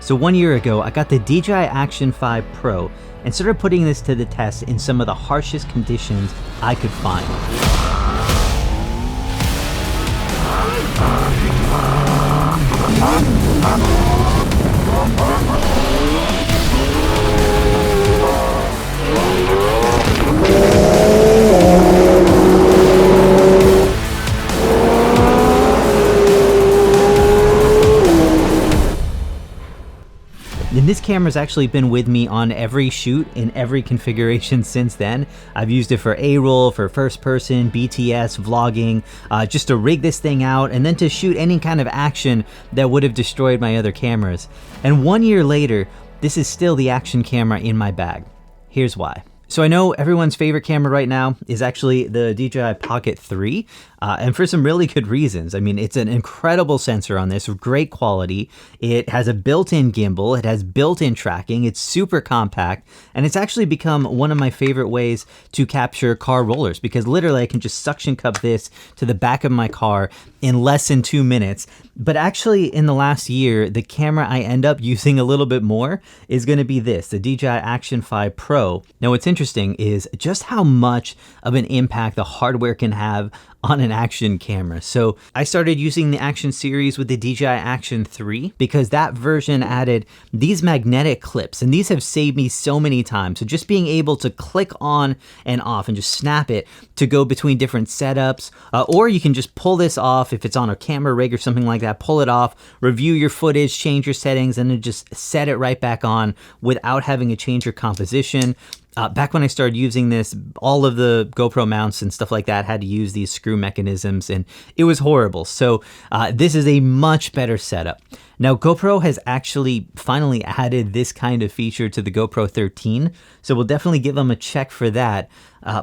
So 1 year ago, I got the DJI Action 5 Pro and started putting this to the test in some of the harshest conditions I could find. And this camera's actually been with me on every shoot in every configuration since then. I've used it for A-roll, for first person, BTS, vlogging, just to rig this thing out and then to shoot any kind of action that would have destroyed my other cameras. And 1 year later, this is still the action camera in my bag. Here's why. So I know everyone's favorite camera right now is actually the DJI Pocket 3, and for some really good reasons. I mean, it's an incredible sensor on this, great quality. It has a built-in gimbal, it has built-in tracking, it's super compact, and it's actually become one of my favorite ways to capture car rollers because literally I can just suction cup this to the back of my car in less than 2 minutes. But actually in the last year, the camera I end up using a little bit more is going to be this, the DJI Action 5 Pro. Now what's interesting is just how much of an impact the hardware can have on an action camera. So I started using the Action series with the DJI Action 3 because that version added these magnetic clips, and these have saved me so many times. So just being able to click on and off and just snap it to go between different setups, or you can just pull this off if it's on a camera rig or something like that, pull it off, review your footage, change your settings, and then just set it right back on without having to change your composition. Back when I started using this, all of the GoPro mounts and stuff like that had to use these screw mechanisms, and it was horrible. So this is a much better setup. Now, GoPro has actually finally added this kind of feature to the GoPro 13, so we'll definitely give them a check for that.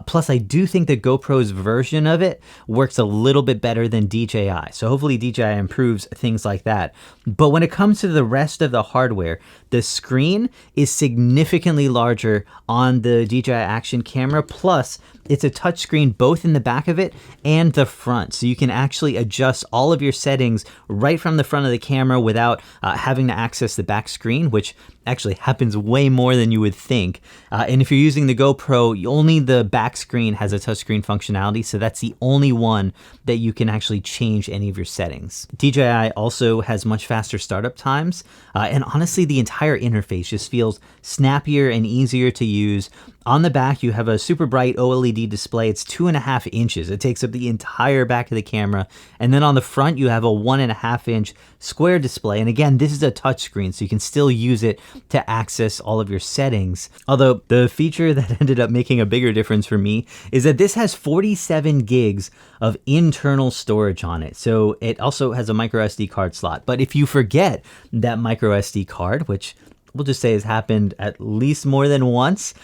Plus, I do think that GoPro's version of it works a little bit better than DJI, so hopefully DJI improves things like that. But when it comes to the rest of the hardware, the screen is significantly larger on the DJI Action camera, plus it's a touchscreen both in the back of it and the front, so you can actually adjust all of your settings right from the front of the camera without having to access the back screen, which actually happens way more than you would think. And if you're using the GoPro, only the back screen has a touchscreen functionality, so that's the only one that you can actually change any of your settings. DJI also has much faster startup times, and honestly, the entire interface just feels snappier and easier to use. On the back, you have a super bright OLED display. It's 2.5 inches. It takes up the entire back of the camera. And then on the front, you have a 1.5 inch square display. And again, this is a touchscreen, so you can still use it to access all of your settings. Although the feature that ended up making a bigger difference for me is that this has 47 gigs of internal storage on it. So it also has a micro SD card slot. But if you forget that micro SD card, which we'll just say has happened at least more than once,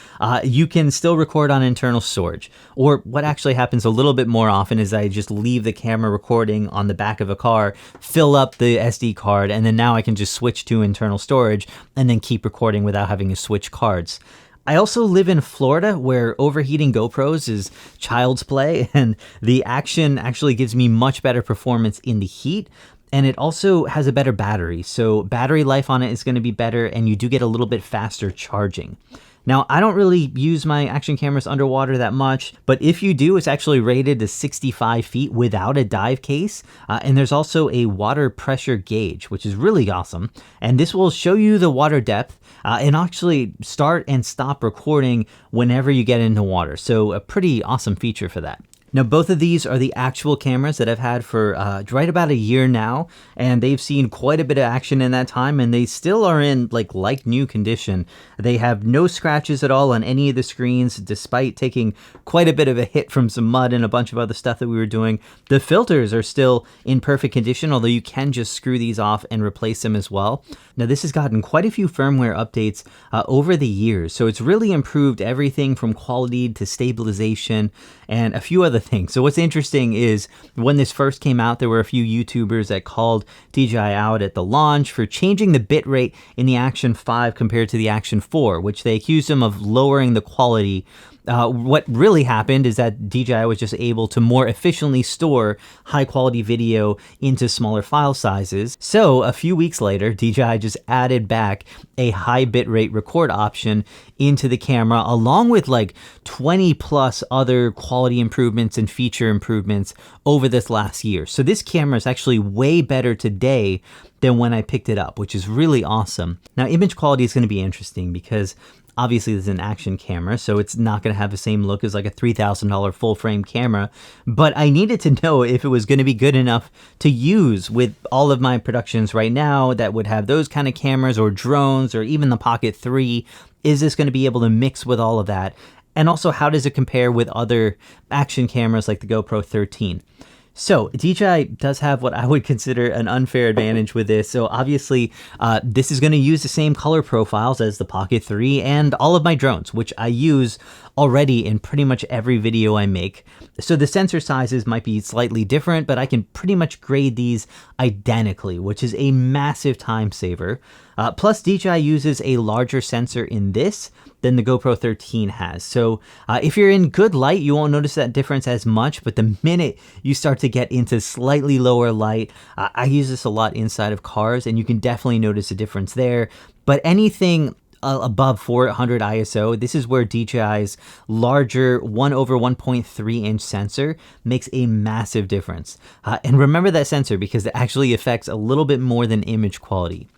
you can still record on internal storage. Or what actually happens a little bit more often is I just leave the camera recording on the back of a car, fill up the SD card, and then now I can just switch to internal storage and then keep recording without having to switch cards. I also live in Florida where overheating GoPros is child's play, and the Action actually gives me much better performance in the heat. And it also has a better battery, so battery life on it is going to be better, and you do get a little bit faster charging. Now, I don't really use my action cameras underwater that much, but if you do, it's actually rated to 65 feet without a dive case, and there's also a water pressure gauge, which is really awesome, and this will show you the water depth and actually start and stop recording whenever you get into water, so a pretty awesome feature for that. Now, both of these are the actual cameras that I've had for right about a year now, and they've seen quite a bit of action in that time, and they still are in like new condition. They have no scratches at all on any of the screens, despite taking quite a bit of a hit from some mud and a bunch of other stuff that we were doing. The filters are still in perfect condition, although you can just screw these off and replace them as well. Now, this has gotten quite a few firmware updates over the years, so it's really improved everything from quality to stabilization and a few other things. So what's interesting is when this first came out, there were a few YouTubers that called DJI out at the launch for changing the bitrate in the Action 5 compared to the Action 4, which they accused them of lowering the quality What really happened is that DJI was just able to more efficiently store high quality video into smaller file sizes. So a few weeks later, DJI just added back a high bitrate record option into the camera, along with like 20 plus other quality improvements and feature improvements over this last year. So this camera is actually way better today than when I picked it up, which is really awesome. Now, image quality is going to be interesting because obviously this is an action camera, so it's not going to have the same look as like a $3,000 full frame camera, but I needed to know if it was going to be good enough to use with all of my productions right now that would have those kind of cameras or drones or even the Pocket 3. Is this going to be able to mix with all of that? And also, how does it compare with other action cameras like the GoPro 13? So DJI does have what I would consider an unfair advantage with this. So obviously, this is going to use the same color profiles as the Pocket 3 and all of my drones, which I use already in pretty much every video I make. So the sensor sizes might be slightly different, but I can pretty much grade these identically, which is a massive time saver. Plus, DJI uses a larger sensor in this than the GoPro 13 has. So if you're in good light, you won't notice that difference as much, but the minute you start to get into slightly lower light, I use this a lot inside of cars, and you can definitely notice a difference there. But anything above 400 ISO, this is where DJI's larger 1/1.3 inch sensor makes a massive difference. And remember that sensor because it actually affects a little bit more than image quality.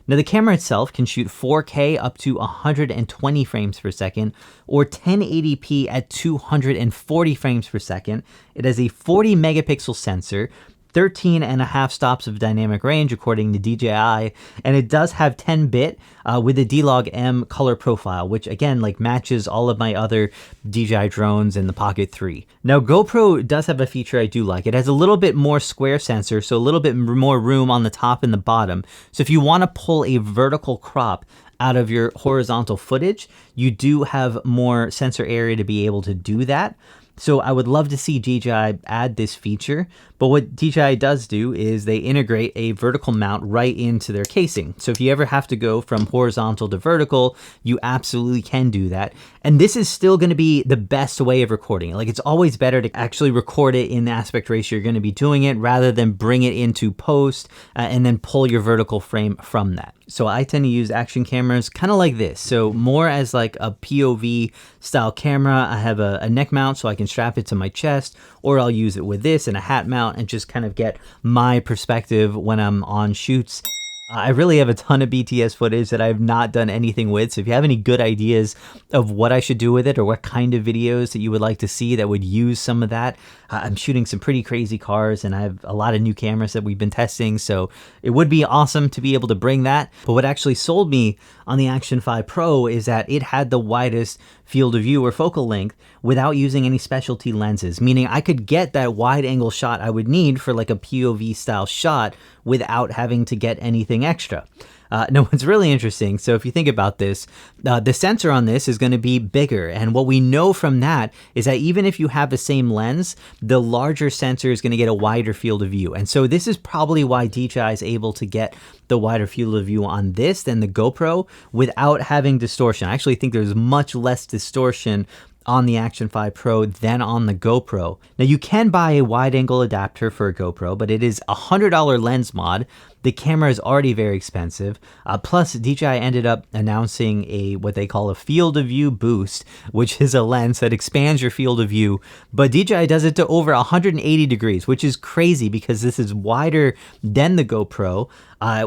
Now, the camera itself can shoot 4K up to 120 frames per second or 1080p at 240 frames per second. It has a 40 megapixel sensor, 13 and a half stops of dynamic range according to DJI, and it does have 10-bit with a D-Log-M color profile, which again like matches all of my other DJI drones and the Pocket 3. Now, GoPro does have a feature I do like. It has a little bit more square sensor, so a little bit more room on the top and the bottom. So if you want to pull a vertical crop out of your horizontal footage, you do have more sensor area to be able to do that. So I would love to see DJI add this feature, but what DJI does do is they integrate a vertical mount right into their casing. So if you ever have to go from horizontal to vertical, you absolutely can do that. And this is still going to be the best way of recording it. Like, it's always better to actually record it in the aspect ratio you're going to be doing it rather than bring it into post and then pull your vertical frame from that. So I tend to use action cameras kind of like this. So more as like a POV style camera. I have a neck mount so I can strap it to my chest, or I'll use it with this and a hat mount and just kind of get my perspective when I'm on shoots. I really have a ton of BTS footage that I have not done anything with, so if you have any good ideas of what I should do with it or what kind of videos that you would like to see that would use some of that, I'm shooting some pretty crazy cars and I have a lot of new cameras that we've been testing, so it would be awesome to be able to bring that. But what actually sold me on the Action 5 Pro is that it had the widest field of view or focal length without using any specialty lenses, meaning I could get that wide angle shot I would need for like a POV style shot without having to get anything extra. Now, what's really interesting, so if you think about this, the sensor on this is going to be bigger, and what we know from that is that even if you have the same lens, the larger sensor is going to get a wider field of view. And so this is probably why DJI is able to get the wider field of view on this than the GoPro without having distortion. I actually think there's much less distortion on the Action 5 Pro than on the GoPro. Now, you can buy a wide angle adapter for a GoPro, but it is a $100 lens mod. The camera is already very expensive. Plus, DJI ended up announcing what they call a field of view boost, which is a lens that expands your field of view. But DJI does it to over 180 degrees, which is crazy because this is wider than the GoPro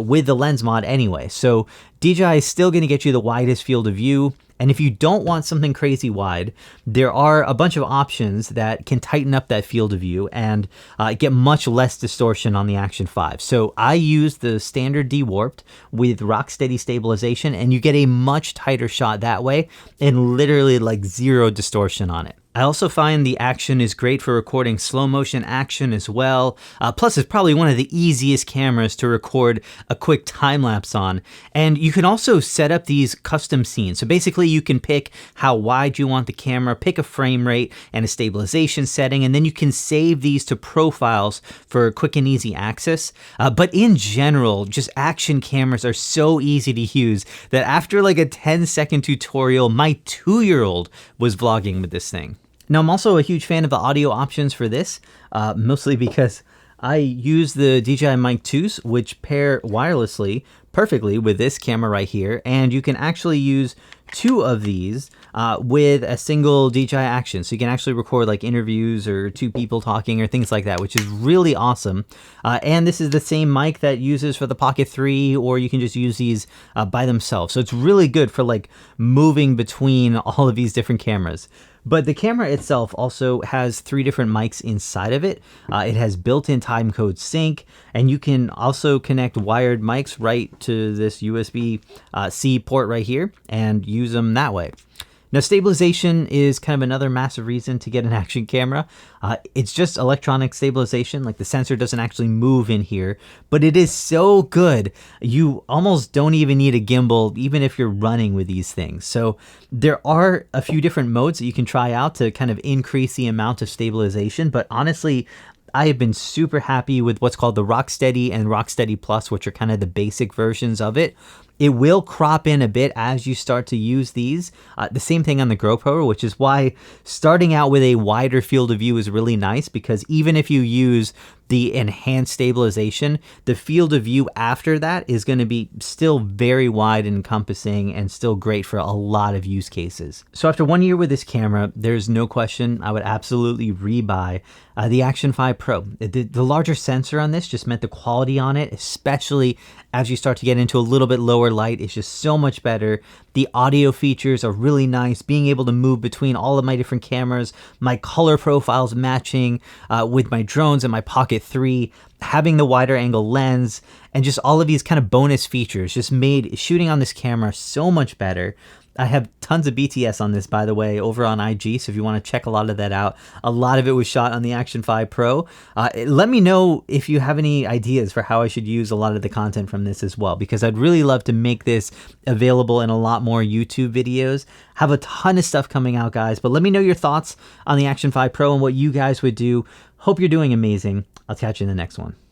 with the lens mod anyway. So DJI is still going to get you the widest field of view. And if you don't want something crazy wide, there are a bunch of options that can tighten up that field of view and get much less distortion on the Action 5. So I use the standard dewarped with rock steady stabilization, and you get a much tighter shot that way and literally like zero distortion on it. I also find the Action is great for recording slow motion action as well. Plus, it's probably one of the easiest cameras to record a quick time lapse on. And you can also set up these custom scenes. So basically, you can pick how wide you want the camera, pick a frame rate and a stabilization setting, and then you can save these to profiles for quick and easy access. But in general, just Action cameras are so easy to use that after like a 10-second tutorial, my 2-year-old was vlogging with this thing. Now, I'm also a huge fan of the audio options for this, mostly because I use the DJI Mic 2s, which pair wirelessly perfectly with this camera right here, and you can actually use 2 of these with a single DJI Action. So you can actually record like interviews or 2 people talking or things like that, which is really awesome. And this is the same mic that uses for the Pocket 3, or you can just use these by themselves. So it's really good for like moving between all of these different cameras. But the camera itself also has 3 different mics inside of it. It has built-in timecode sync, and you can also connect wired mics right to this USB-C port right here and use them that way. Now, stabilization is kind of another massive reason to get an Action camera. It's just electronic stabilization, like the sensor doesn't actually move in here, but it is so good. You almost don't even need a gimbal, even if you're running with these things. So there are a few different modes that you can try out to kind of increase the amount of stabilization, but honestly, I have been super happy with what's called the Rocksteady and Rocksteady Plus, which are kind of the basic versions of it. It will crop in a bit as you start to use these. The same thing on the GoPro, which is why starting out with a wider field of view is really nice, because even if you use the enhanced stabilization, the field of view after that is going to be still very wide and encompassing and still great for a lot of use cases. So after 1 year with this camera, there's no question I would absolutely rebuy the Action 5 Pro. The larger sensor on this just meant the quality on it, especially as you start to get into a little bit lower light, is just so much better. The audio features are really nice, being able to move between all of my different cameras, my color profiles matching with my drones and my Pocket 3, having the wider angle lens, and just all of these kind of bonus features just made shooting on this camera so much better. I have tons of BTS on this, by the way, over on IG, so if you want to check a lot of that out. A lot of it was shot on the Action 5 Pro. Let me know if you have any ideas for how I should use a lot of the content from this as well, because I'd really love to make this available in a lot more YouTube videos. Have a ton of stuff coming out, guys, but let me know your thoughts on the Action 5 Pro and what you guys would do. Hope you're doing amazing. I'll catch you in the next one.